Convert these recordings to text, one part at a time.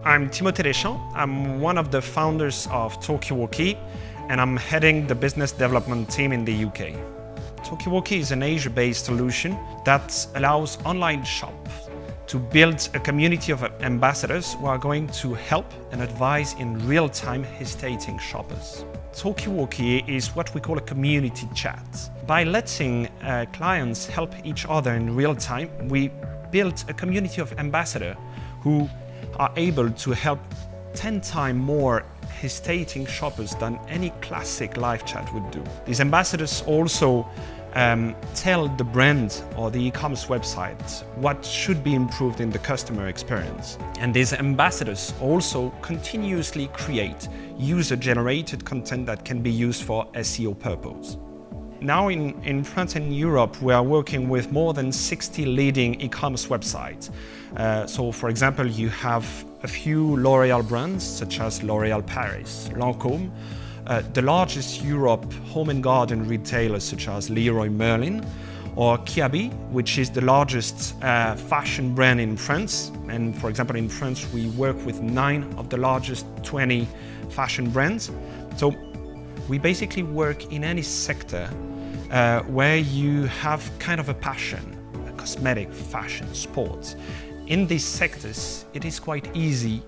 I'm Timothée Deschamps. I'm one of the founders of TokyWoky, and I'm heading the business development team in the UK. TokyWoky is an Asia-based solution that allows online shops to build a community of ambassadors who are going to help and advise in real time hesitating shoppers. TokyWoky is what we call a community chat. By letting clients help each other in real time, we built a community of ambassadors who are able to help 10 times more hesitating shoppers than any classic live chat would do. These ambassadors also tell the brand or the e-commerce website what should be improved in the customer experience. And these ambassadors also continuously create user-generated content that can be used for SEO purposes. Now in France and Europe, we are working with more than 60 leading e-commerce websites. So for example, you have a few L'Oréal brands such as L'Oréal Paris, Lancôme, the largest Europe home and garden retailers such as Leroy Merlin, or Kiabi, which is the largest fashion brand in France. And for example, in France, we work with 9 of the largest 20 fashion brands. So we basically work in any sector where you have kind of a passion, cosmetic, fashion, sports. In these sectors, it is quite easy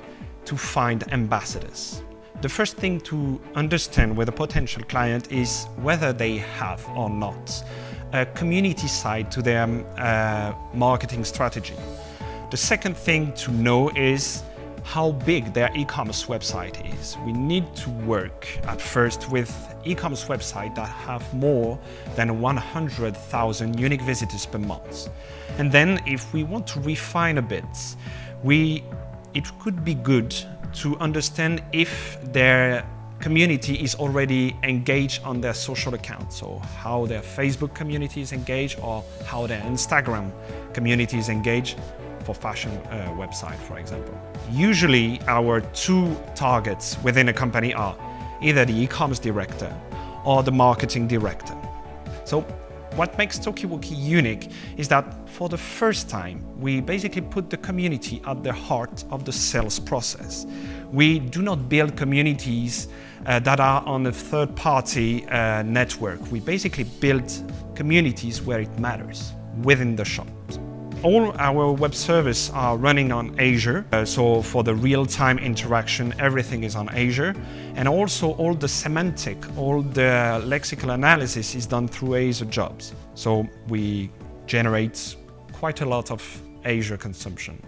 to find ambassadors. The first thing to understand with a potential client is whether they have or not a community side to their marketing strategy. The second thing to know is how big their e-commerce website is. We need to work at first with e-commerce websites that have more than 100,000 unique visitors per month. And then if we want to refine a bit, it could be good to understand if their community is already engaged on their social accounts, so how their Facebook community is engaged or how their Instagram community is engaged for fashion website, for example. Usually our 2 targets within a company are either the e-commerce director or the marketing director. So what makes TokyWoky unique is that for the first time, we basically put the community at the heart of the sales process. We do not build communities that are on a third-party network. We basically build communities where it matters, within the shop. All our web services are running on Azure, so for the real-time interaction, everything is on Azure. And also all the semantic, all the lexical analysis is done through Azure Jobs. So we generate quite a lot of Azure consumption.